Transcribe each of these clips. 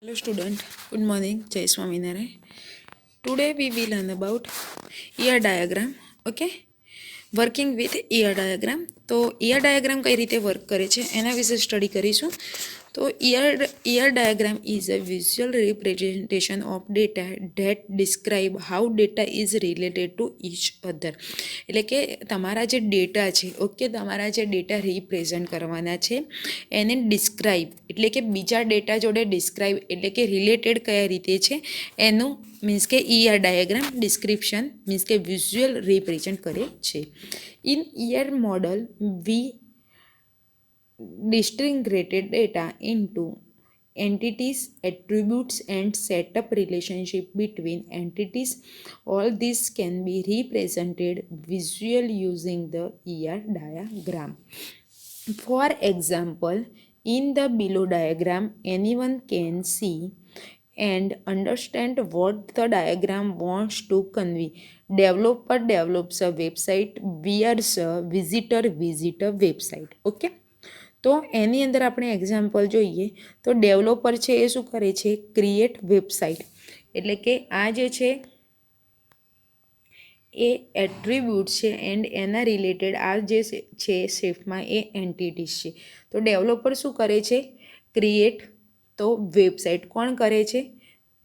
Hello student, good morning, Jai Swaminarayan. Today we will learn about ER diagram, okay? Working with ER diagram. તો ER diagram કઈ રીતે work કરે છે એના વિશે સ્ટડી કરીશું. તો ER diagram is a visual representation of data that describe how data is related to each other. એટલે કે તમારા જે ડેટા છે, ઓકે, તમારા જે ડેટા રિપ્રેઝન્ટ કરવાના છે એને ડિસ્ક્રાઇબ એટલે કે બીજા ડેટા જોડે ડિસ્ક્રાઇબ એટલે કે રિલેટેડ કયા રીતે છે એનું મીન્સ કે ER ડાયાગ્રામ ડિસ્ક્રિપ્શન મીન્સ કે વિઝ્યુઅલ રિપ્રેઝન્ટ કરે છે. In ER model we disintegrated data into entities, attributes, and set up relationship between entities. All this can be represented visually using the ER diagram. For example, in the below diagram, anyone can see and understand what the diagram wants to convey. Developer develops a website, viewers visit a website. Okay. તો એની અંદર આપણે example જોઈએ તો developer છે એ શું કરે છે, ક્રિએટ વેબસાઇટ. એટલે કે આ જે છે એ એટ્રીબ્યુટ છે એન્ડ એના રિલેટેડ આ જે છે શેફમાં એ એન્ટિટીઝ છે. તો ડેવલપર શું કરે છે, ક્રિએટ. તો વેબસાઇટ કોણ કરે છે,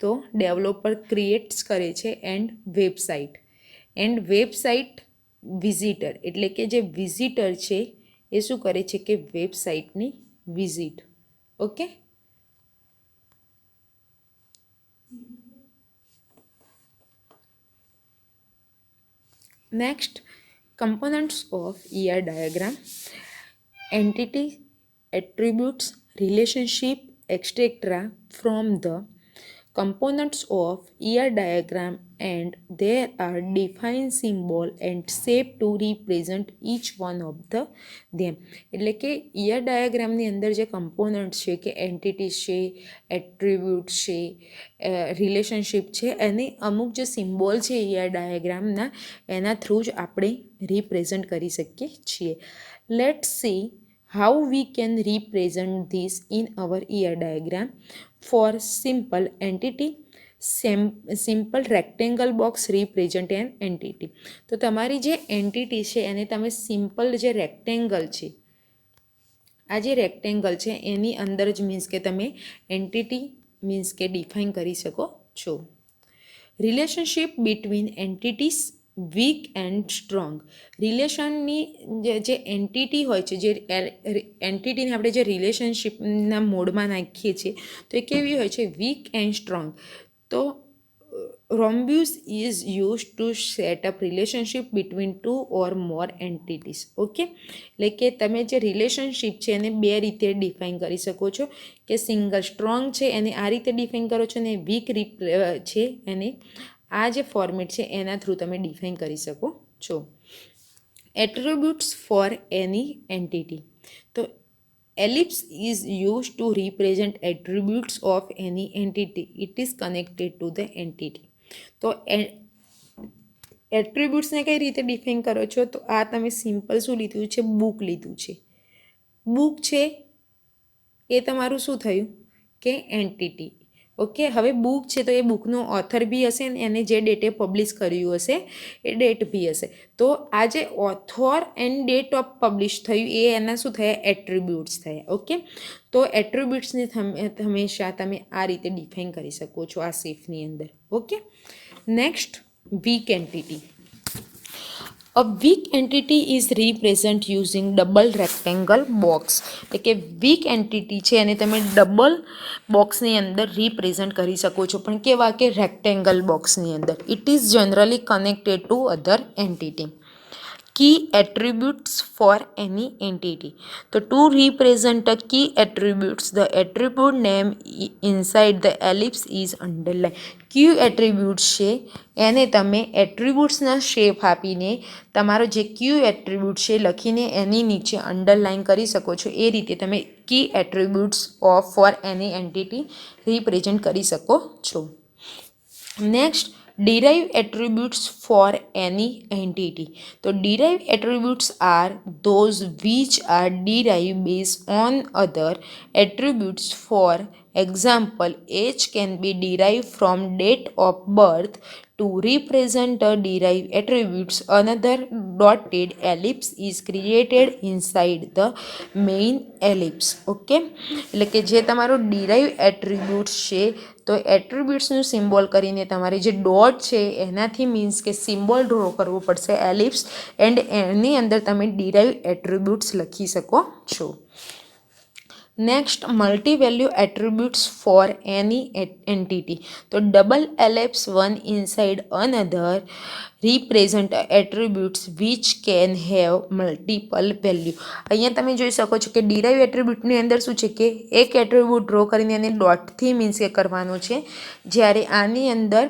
તો ડેવલપર ક્રિએટ્સ કરે છે એન્ડ વેબસાઇટ વિઝિટર એટલે કે જે વિઝિટર છે એ શું કરે છે કે વેબસાઇટની visit. Okay. Next, components of ER diagram: entity, attributes, relationship, etc. From the components of ER diagram, and there are defined symbol and shape to represent each one of them. એટલે કે ER ડાયાગ્રામની અંદર જે component છે કે entities છે, attribute છે, relationship છે, એની અમુક જે સિમ્બોલ છે ER ડાયાગ્રામના એના થ્રુ જ આપણે રિપ્રેઝન્ટ કરી શકીએ છીએ. Let's see how we can represent this in our ER diagram. For simple entity, simple rectangle box represent an entity. તો તમારી જે એન્ટિટી છે એને તમે સિમ્પલ જે રેક્ટેંગલ છે, આ જે રેક્ટેંગલ છે એની અંદર જ મીન્સ કે તમે એન્ટિટી મીન્સ કે ડિફાઇન કરી શકો છો. Relationship between entities, weak and strong. રિલેશનની જે એન્ટિટી હોય છે, જે એન્ટિટીને આપણે જે રિલેશનશિપના મોડમાં નાખીએ છીએ તો એ કેવી હોય છે, વીક એન્ડ સ્ટ્રોંગ. તો rhombus is used to set up relationship between two or more entities. Okay, એટલે કે તમે જે રિલેશનશિપ છે એને બે રીતે ડિફાઇન કરી શકો છો કે સિંગલ સ્ટ્રોંગ છે એને આ રીતે ડિફાઇન કરો છો અને વીક છે એને આ જે ફોર્મેટ છે એના થ્રુ તમે ડિફાઇન કરી શકો છો. Attributes four any entity. તો ellipse is used to represent attributes of any entity. It is connected to the entity. તો એટ્રીબ્યુટ્સને કઈ રીતે ડિફાઇન કરો છો, તો આ તમે સિમ્પલ શું લીધું છે, બુક લીધું છે. બુક છે એ તમારું શું થયું કે એન્ટિટી. ઓકે, હવે બુક છે તો એ બુકનો ઓથર બી હશે ને એને જે ડેટે પબ્લિશ કર્યું હશે એ ડેટ બી હશે. તો આ જે author and date of publish થયું એ એના શું થયા, એટ્રીબ્યુટ્સ થયા. ઓકે, તો એટ્રીબ્યુટ્સને હંમેશા તમે આ રીતે ડિફાઇન કરી શકો છો આ સેફની અંદર. Okay. Next, weak entity. A weak entity is represent using double rectangle box. એટલે કે વીક એન્ટિટી છે અને તમે ડબલ બોક્સની અંદર રિપ્રેઝન્ટ કરી શકો છો, પણ કેવા કે રેક્ટેંગલ બોક્સની અંદર. It is generally connected to other entity. Key attributes for any entity. So to represent a key attributes, the attribute name inside the ellipse is underlined. Key attributes છે એને તમે એટ્રીબ્યુટ્સના શેપ આપીને તમારો જે ક્યુ એટ્રીબ્યુટ છે લખીને એની નીચે અંડરલાઇન કરી શકો છો. એ રીતે તમે key attributes of for any entity represent કરી શકો છો. Next, derive attributes for any entity. So derived attributes are those which are derived based on other attributes. For example, age can be derived from date of birth. To represent the derived attributes, another dotted ellipse is created inside the main ellipse. Okay, એટલે કે જે તમારો derive attributes છે તો એટ્રીબ્યુટ્સનું symbol કરીને તમારે જે dot છે એનાથી મીન્સ કે સિમ્બોલ ડ્રો કરવો પડશે એલિપ્સ, એન્ડ એની અંદર તમે ડિરાઈવ એટ્રીબ્યુટ્સ લખી શકો છો. Next, મલ્ટીવેલ્યુ attributes four any entity. તો double ellipse one inside another represent attributes which can have multiple value. અહીંયા તમે જોઈ શકો છો કે ડિરાઈવ એટ્રીબ્યુટની અંદર શું છે કે એક એટ્રીબ્યુટ ડ્રો કરીને એને ડોટથી મીન્સ કે કરવાનો છે, જ્યારે આની અંદર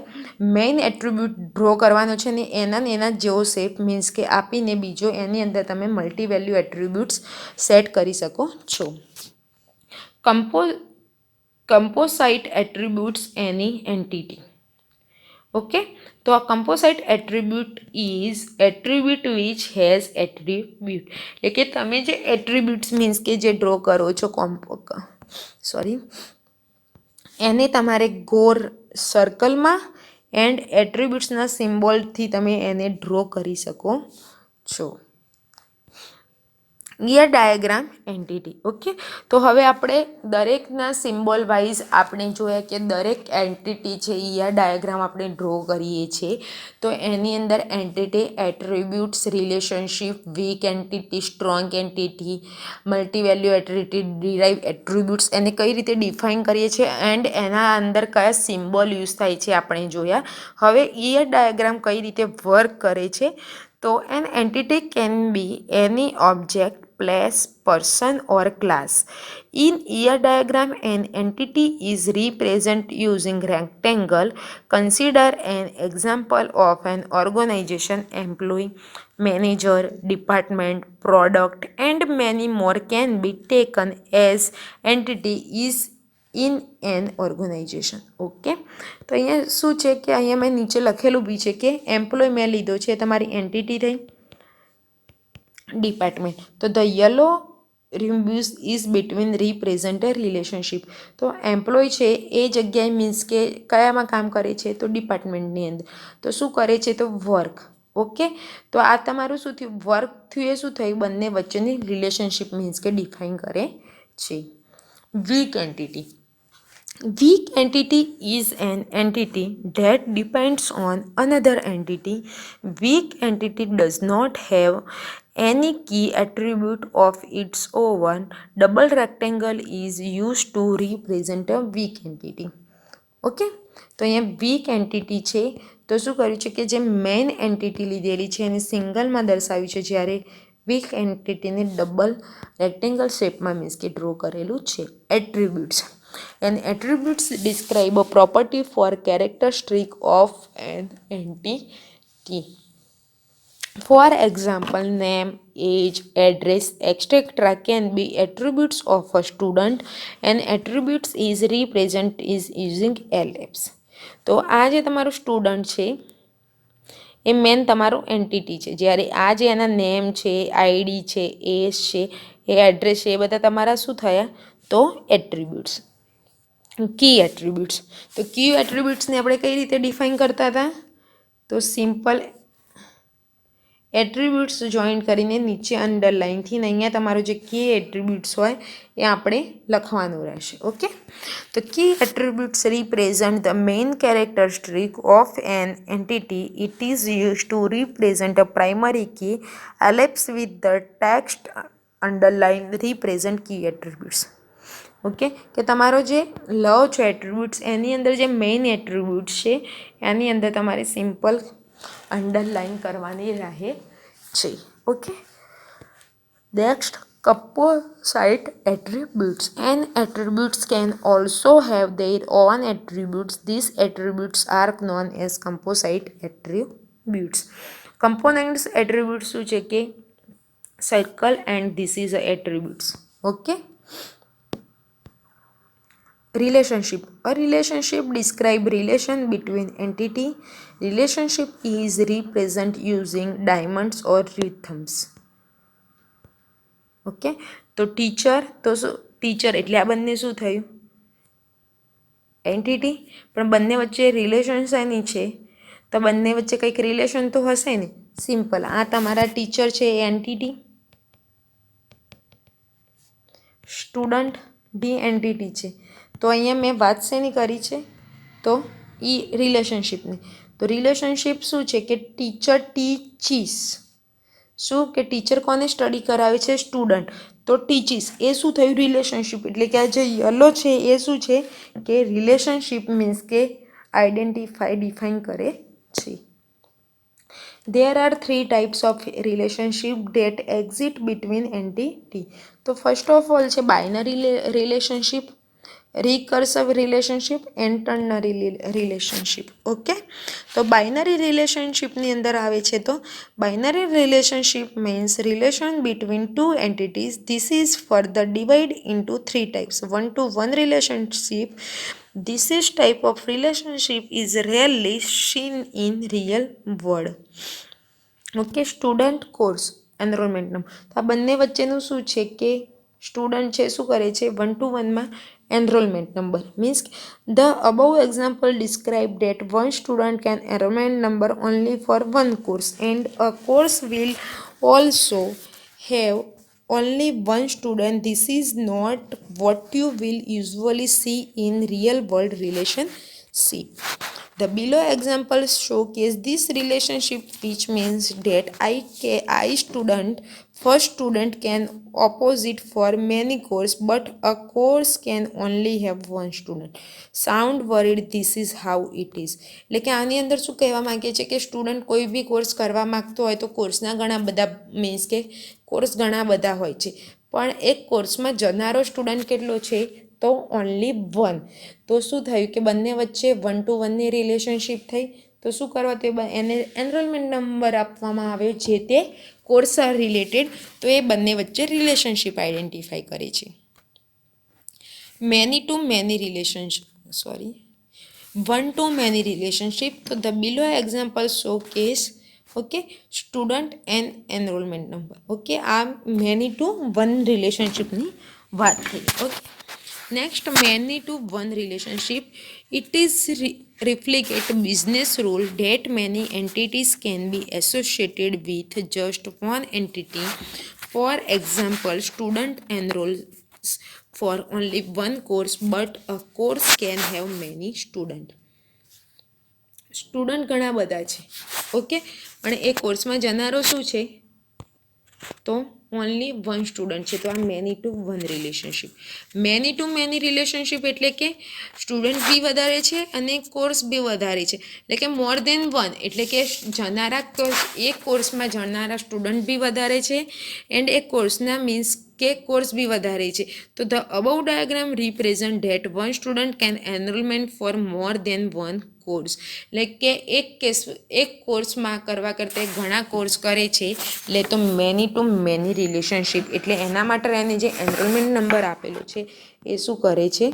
મેઇન એટ્રીબ્યુટ ડ્રો કરવાનો છે ને એના જેવો શેપ મીન્સ કે આપીને બીજો એની અંદર તમે મલ્ટી વેલ્યુ એટ્રીબ્યુટ્સ સેટ કરી શકો છો. Composite attributes any entity. Okay, તો આ composite attribute is attribute which has attribute. એટલે કે તમે જે attributes મીન્સ કે જે ડ્રો કરો છો એને તમારે ગોર સર્કલમાં એન્ડ એટ્રીબ્યુટ્સના સિમ્બોલથી તમે એને ડ્રો કરી શકો છો. ઈયર ડાયાગ્રામ એન્ટિટી. ઓકે, તો હવે આપણે દરેકના સિમ્બોલ વાઇઝ આપણે જોયા કે દરેક એન્ટિટી છે ઈયર ડાયાગ્રામ આપણે ડ્રો કરીએ છીએ. તો એની અંદર entity, attributes, relationship, weak entity, strong entity, multivalue entity, derive attributes એને કઈ રીતે ડિફાઇન કરીએ છીએ એન્ડ એના અંદર કયા સિમ્બોલ યુઝ થાય છે આપણે જોયા. હવે ઈયર ડાયાગ્રામ કઈ રીતે વર્ક કરે છે. તો an entity can be any object, place, person or class. In ear diagram, an entity is represented using rectangle. Consider an example of an organization, employee, manager, department, product, and many more can be taken as entity is in an organization. Okay, તો અહીંયા શું છે કે અહીંયા મેં નીચે લખેલું બી છે કે એમ્પ્લોય મેં લીધો છે તમારી એન્ટિટી થઈ. ડિપાર્ટમેન્ટ, તો the yellow rhombus is between represent a relationship. તો એમ્પ્લોય છે એ જગ્યાએ મીન્સ કે કયામાં કામ કરે છે તો ડિપાર્ટમેન્ટની અંદર. તો શું કરે છે તો વર્ક. ઓકે, તો આ તમારું શું થયું, વર્ક થયું એ શું થયું, બંને વચ્ચેની રિલેશનશિપ મીન્સ કે ડિફાઇન કરે છે. Weak entity. Weak entity is an entity that depends on another entity. Weak entity does not have any key attribute of its own. Double rectangle is used to represent a weak entity. Okay, તો અહીંયા week entity છે તો શું કર્યું છે કે જે main entity લીધેલી છે એને સિંગલમાં દર્શાવ્યું છે, જ્યારે વીક એન્ટિટીને ડબલ રેક્ટેંગલ શેપમાં મીન્સ કે ડ્રો કરેલું છે. Attributes. And attributes describe a property for characteristic of an entity. For example, name, age, address, etc. can be attributes of a student, and attributes is represent is using ellipse. તો આ જે તમારું student છે એ main તમારું entity છે, જ્યારે આ જે એના નેમ છે, આઈડી છે, એજ છે, એ એડ્રેસ છે, એ બધા તમારા શું થયા તો એટ્રીબ્યુટ્સ. કી એટ્રીબ્યુટ્સ. તો કી એટ્રીબ્યુટ્સને આપણે કઈ રીતે ડિફાઇન કરતા હતા તો સિમ્પલ એટ્રીબ્યુટ્સ જોઈન્ટ કરીને નીચે અંડરલાઇનથી અહીંયા તમારું જે કી એટ્રીબ્યુટ્સ હોય એ આપણે લખવાનું રહેશે. ઓકે, તો key attributes represent the main characteristic of an entity. It is use to represent a primary key. Ellipse with the text underline represent key attributes. Okay, કે તમારો જે લો છો એટ્રીબ્યુટ્સ એની અંદર જે મેઇન એટ્રીબ્યુટ્સ છે એની અંદર તમારે સિમ્પલ અંડરલાઇન કરવાની રહે છે. Okay, next, composite attributes. And attributes can also have their own attributes. These attributes are known as composite attributes. Components attributes શું છે કે circle and this is attributes. Okay, relationship. A relationship describe relation between entity. Relationship is represent using diamonds or rhythms. Okay, તો teacher તો શું, teacher એટલે આ બંને શું થયું, એન્ટિટી, પણ બંને વચ્ચે રિલેશન શેની છે, તો બંને વચ્ચે કંઈક રિલેશન તો હશે ને. સિમ્પલ, આ તમારા ટીચર છે એ એન્ટિટી, સ્ટુડન્ટ બી એન્ટિટી છે. તો અહીંયા મેં વાત શેની કરી છે, તો એ રિલેશનશિપની. તો રિલેશનશિપ શું છે કે ટીચર ટીચીસ, શું કે ટીચર કોને સ્ટડી કરાવે છે, સ્ટુડન્ટ. તો ટીચીસ એ શું થયું, રિલેશનશિપ. એટલે કે આ જે યલો છે એ શું છે કે રિલેશનશિપ મીન્સ કે આઈડેન્ટિફાઈ ડિફાઇન કરે છે. There are three types of relationship that exist between entity. તો ફર્સ્ટ ઓફ ઓલ છે binary relationship, recursive relationship and ternary relationship. Okay, તો બાઇનરી રિલેશનશિપની અંદર આવે છે, તો binary relationship means relation between two entities. This is further divide into three types. 1-to-1 relationship. This is type of relationship is rarely seen in real world. Okay, student course enrolment number. તો આ બંને વચ્ચેનું શું છે કે student છે શું કરે છે 1-to-1માં enrolment number. Means the above example describe that one student can enrolment number only for one course and a course will also have only one student. This is not what you will usually see in real world relationship. The below examples showcase this relationship, which means that I student, first student can opposite for many course, but a course can only have one student. Sound worried? This is how it is. એટલે કે આની અંદર શું કહેવા માંગે છે કે student કોઈ બી કોર્સ કરવા માગતો હોય તો કોર્સના ઘણા બધા મીન્સ કે કોર્સ ઘણા બધા હોય છે, પણ એક કોર્સમાં જનારો સ્ટુડન્ટ કેટલો છે, તો ઓનલી વન. તો શું થયું કે બંને વચ્ચે 1-to-1ની રિલેશનશિપ થઈ. તો શું કરવા, તે એને એનરોલમેન્ટ નંબર આપવામાં આવ્યો જે તે કોર્સ રિલેટેડ. તો એ બંને વચ્ચે રિલેશનશિપ આઈડેન્ટિફાઈ કરે છે. Many to many relationship, sorry, 1-to-many relationship. તો the below example showcase okay student and enrolment number. Okay, આ મેની ટુ વન રિલેશનશિપની વાત થઈ. Okay, next many to one relationship. It is reflect business rule that many entities can be associated with just one entity. For example, student enrolls for only one course, but a course can have many students. Student ઘણા બધા છે, okay, અને એ કોર્સમાં જનારો શું છે, તો only one student છે. તો આ many to one relationship. Many to many relationship એટલે કે સ્ટુડન્ટ બી વધારે છે અને કોર્સ બી વધારે છે, એટલે કે મોર દેન વન. એટલે કે જનારા એક કોર્સમાં જનારા સ્ટુડન્ટ બી વધારે છે એન્ડ એક કોર્સના મીન્સ કે કોર્સ બી વધારે છે. તો the above diagram represent that one student can enrolment for more than one course. એટલે કે એક કોર્સમાં કરવા કરતાં ઘણા કોર્સ કરે છે, એટલે તો મેની ટુ મેની રિલેશનશિપ. એટલે એના માટે એને જે એનરોલમેન્ટ નંબર આપેલો છે એ શું કરે છે,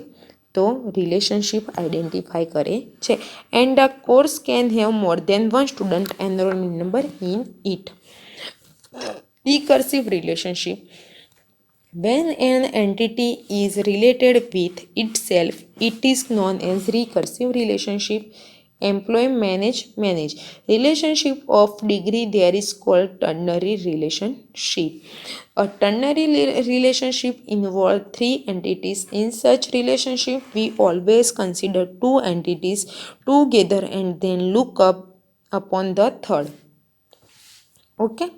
તો રિલેશનશિપ આઈડેન્ટિફાઈ કરે છે. And a course can have more than one student enrolment number in it. Recursive relationship. When an entity is related with itself, it is known as recursive relationship. Employee manage. Relationship of degree there is called ternary relationship. A ternary relationship involves three entities. In such relationship, we always consider two entities together and then look up upon the third. Okay?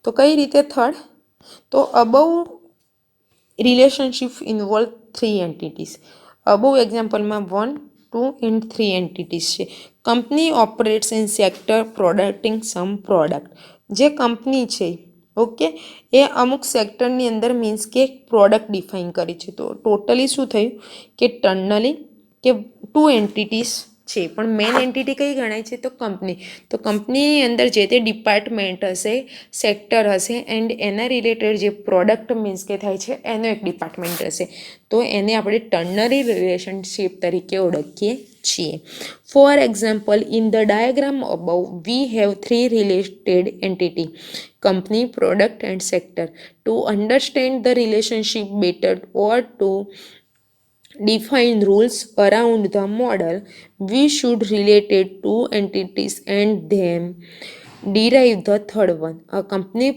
તો કઈ રીતે third? તો above relationship involve three entities. Above એક્ઝામ્પલમાં 1, 2 and 3 entities છે. Company operates in sector producing some product. જે કંપની છે okay એ અમુક સેક્ટરની અંદર મીન્સ કે પ્રોડક્ટ ડિફાઇન કરી છે. તો ટોટલી શું થયું કે ટર્નલી કે ટુ એન્ટિટીઝ છે, પણ મેઇન એન્ટિટી કઈ ગણાય છે? તો કંપની. તો કંપનીની અંદર જે તે ડિપાર્ટમેન્ટ હશે, સેક્ટર હશે એન્ડ એના રિલેટેડ જે પ્રોડક્ટ મીન્સ કે થાય છે એનો એક ડિપાર્ટમેન્ટ હશે, તો એને આપણે ટર્નરી રિલેશનશિપ તરીકે ઓળખીએ છીએ. For example, in the diagram above we have 3 related entity: company, product and sector. To understand the relationship better or to define rules around the model, we should relate it two entities and then derive the third one. A company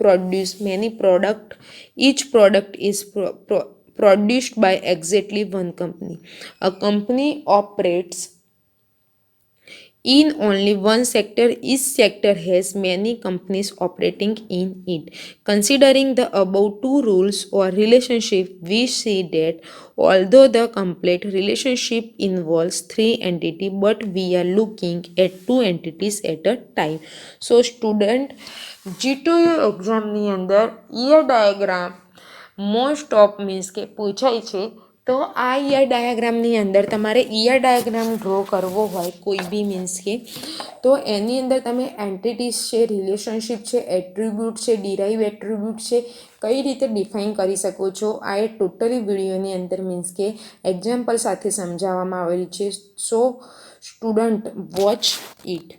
produce many products. Each product is produced by exactly one company. A company operates in only one sector. Each sector has many companies operating in it. Considering the above two rules or relationship, we see that although the complete relationship involves 3 entities, but we are looking at 2 entities at a time. So student, G2U એક્ઝામની અંદર ઈયર diagram most of means કે પૂછાય છે. તો આ ઈયર ડાયાગ્રામની અંદર તમારે ઈયર diagram draw કરવો હોય કોઈ બી મીન્સ કે, તો એની અંદર તમે એન્ટિટીઝ છે, રિલેશનશિપ છે, એટ્રીબ્યુટ છે, ડિરાઈવ એટ્રીબ્યુટ છે, કઈ રીતે ડિફાઇન કરી શકો છો, આ એ ટોટલી વિડીયોની અંદર મીન્સ કે એક્ઝામ્પલ સાથે સમજાવવામાં આવેલી છે. સો સ્ટુડન્ટ વોચ ઇટ.